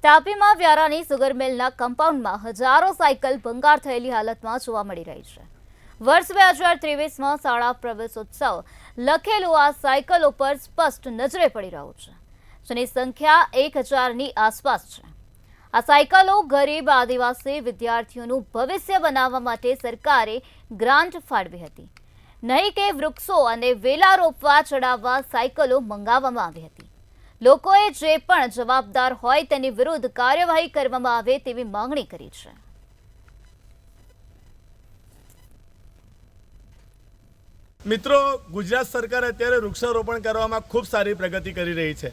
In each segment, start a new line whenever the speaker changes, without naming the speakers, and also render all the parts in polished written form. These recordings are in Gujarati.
તાપીમાં વ્યારાની સુગર મિલના કમ્પાઉન્ડમાં હજારો સાયકલ ભંગાર થયેલી હાલતમાં જોવા મળી રહી છે। વર્ષ 2023માં શાળા પ્રવેશોત્સવ લખેલું આ સાયકલો પર સ્પષ્ટ નજરે પડી રહ્યું છે, જેની સંખ્યા 1000ની આસપાસ છે। આ સાયકલો ગરીબ આદિવાસી વિદ્યાર્થીઓનું ભવિષ્ય બનાવવા માટે સરકારે ગ્રાન્ટ ફાળવી હતી, નહીં કે વૃક્ષો અને વેલા રોપવા ચડાવવા સાયકલો મંગાવવામાં આવી હતી। લોકોએ જે પણ જવાબદાર હોય તેની વિરુદ્ધ કાર્યવાહી કરવામાં આવે તેવી માંગણી કરી છે।
મિત્રો, ગુજરાત સરકાર અત્યારે વૃક્ષારોપણ કરવામાં ખૂબ સારી પ્રગતિ કરી રહી છે,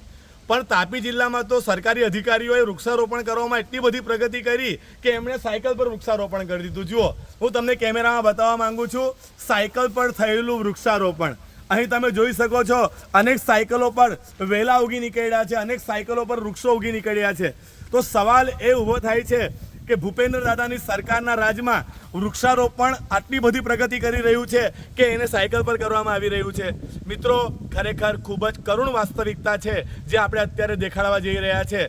પણ તાપી જિલ્લામાં તો સરકારી અધિકારીઓએ વૃક્ષારોપણ કરવામાં એટલી બધી પ્રગતિ કરી કે એમણે સાયકલ પર વૃક્ષારોપણ કરી દીધું। જુઓ, હું તમને કેમેરામાં બતાવવા માંગુ છું સાયકલ પર થયેલું વૃક્ષારોપણ। અહીં તમે જોઈ શકો છો, અનેક સાયકલો પર વેલા ઉગી નીકળ્યા છે, અનેક સાયકલો પર વૃક્ષો ઉગી નીકળ્યા છે। તો સવાલ એ ઊભો થાય છે કે ભૂપેન્દ્ર દાદાની સરકારના રાજમાં વૃક્ષારોપણ આટલી બધી પ્રગતિ કરી રહ્યું છે કે એને સાયકલ પર કરવામાં આવી રહ્યું છે। મિત્રો, ખરેખર ખૂબ જ કરુણ વાસ્તવિકતા છે જે આપણે અત્યારે દેખાડવા જઈ રહ્યા છે।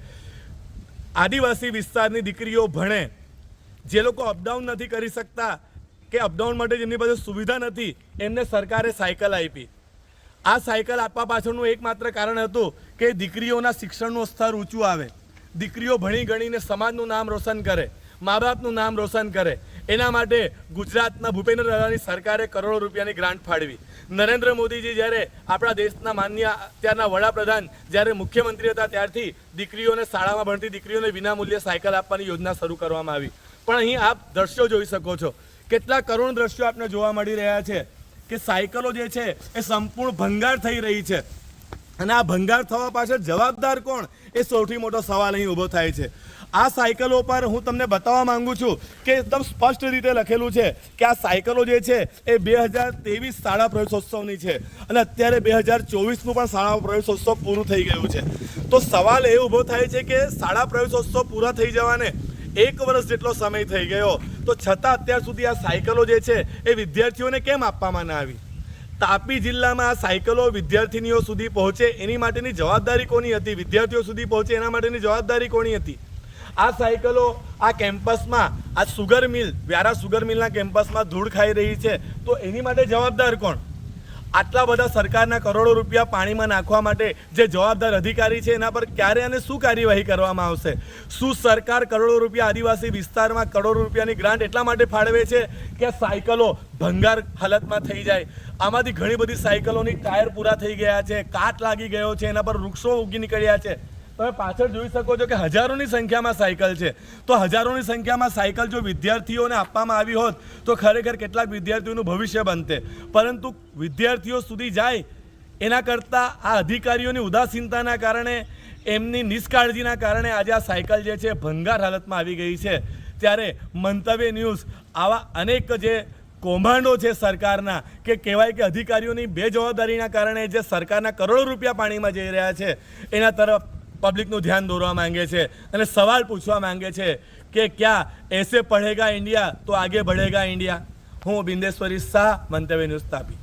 આદિવાસી વિસ્તારની દીકરીઓ ભણે, જે લોકો અપડાઉન નથી કરી શકતા કે અપડાઉન માટે જેમની પાસે સુવિધા નથી, એમને સરકારે સાયકલ આપી। આ સાયકલ આપવા પાછળનું એકમાત્ર કારણ હતું કે દીકરીઓના શિક્ષણનું સ્તર ઊંચું આવે, દીકરીઓ ભણી ગણીને સમાજનું નામ રોશન કરે, મા બાપનું નામ રોશન કરે। એના માટે ગુજરાતના ભૂપેન્દ્ર દાદાની સરકારે કરોડો રૂપિયાની ગ્રાન્ટ ફાળવી। નરેન્દ્ર મોદીજી જ્યારે આપણા દેશના માન્ય અત્યારના વડાપ્રધાન જ્યારે મુખ્યમંત્રી હતા ત્યારથી દીકરીઓને શાળામાં ભણતી દીકરીઓને વિનામૂલ્યે સાયકલ આપવાની યોજના શરૂ કરવામાં આવી। પણ અહીં આપ દ્રશ્યો જોઈ શકો છો, કેટલા કરુણ દ્રશ્યો આપને જોવા મળી રહ્યા છે કે સાયકલો જે છે એ સંપૂર્ણ ભંગાર થઈ રહી છે, અને આ ભંગાર થવા પાછળ જવાબદાર કોણ, એ સૌથી મોટો સવાલ અહીં ઊભો થાય છે। આ સાયકલો પર હું તમને બતાવવા માંગુ છું કે એકદમ સ્પષ્ટ રીતે લખેલું છે કે આ સાયકલો જે છે એ 2023 શાળા પ્રવેશોત્સવની છે, અને અત્યારે 2024નું પણ શાળા પ્રવેશોત્સવ પૂરું થઈ ગયું છે। તો સવાલ એ ઊભો થાય છે કે શાળા પ્રવેશોત્સવ પૂરા થઈ જવાને 1 વર્ષ જેટલો સમય થઈ ગયો, તો છતાં અત્યાર સુધી આ સાયકલો જે છે એ વિદ્યાર્થીઓને કેમ આપવામાં ના આવી? તાપી જિલ્લામાં આ સાયકલો વિદ્યાર્થીનીઓ સુધી પહોંચે એની માટેની જવાબદારી કોની હતી? વિદ્યાર્થીઓ સુધી પહોંચે એના માટેની જવાબદારી કોની હતી? આ સાયકલો આ કેમ્પસમાં, આ સુગર મિલ, વ્યારા સુગર મિલના કેમ્પસમાં ધૂળ ખાઈ રહી છે, તો એની માટે જવાબદાર કોણ? આટલા બધા સરકારના કરોડો રૂપિયા પાણીમાં નાખવા માટે જે જવાબદાર અધિકારી છે એના પર ક્યારે અને શું કાર્યવાહી કરવામાં આવશે? શું સરકાર કરોડો રૂપિયા આદિવાસી વિસ્તારમાં કરોડો રૂપિયાની ગ્રાન્ટ એટલા માટે ફાળવે છે કે સાયકલો ભંગાર હાલતમાં થઈ જાય? આમાંથી ઘણી બધી સાયકલોની ટાયર પૂરા થઈ ગયા છે, કાટ લાગી ગયો છે, એના પર વૃક્ષો ઉગી નીકળ્યા છે। તમે પાછળ જોઈ શકો છો કે હજારોની સંખ્યામાં સાયકલ છે। તો હજારોની સંખ્યામાં સાયકલ જો વિદ્યાર્થીઓને આપવામાં આવી હોત તો ખરેખર કેટલાક વિદ્યાર્થીઓનું ભવિષ્ય બનતે, પરંતુ વિદ્યાર્થીઓ સુધી જાય એના કરતાં આ અધિકારીઓની ઉદાસીનતાના કારણે, એમની નિષ્કાળજીના કારણે આજે આ સાયકલ જે છે ભંગાર હાલતમાં આવી ગઈ છે। ત્યારે મંતવ્ય ન્યૂઝ આવા અનેક જે કૌભાંડો છે સરકારના, કે કહેવાય કે અધિકારીઓની બેજવાબદારીના કારણે જે સરકારના કરોડો રૂપિયા પાણીમાં જઈ રહ્યા છે, એના તરફ પબ્લિકનું ધ્યાન દોરવા માંગે છે અને સવાલ પૂછવા માંગે છે કે ક્યાં એસે પढ़ेगा इंडिया तो आगे बढ़ेगा इंडिया। હું બિંદેશ્વરી શાહ, મંતવ્ય ન્યૂઝ તાપી।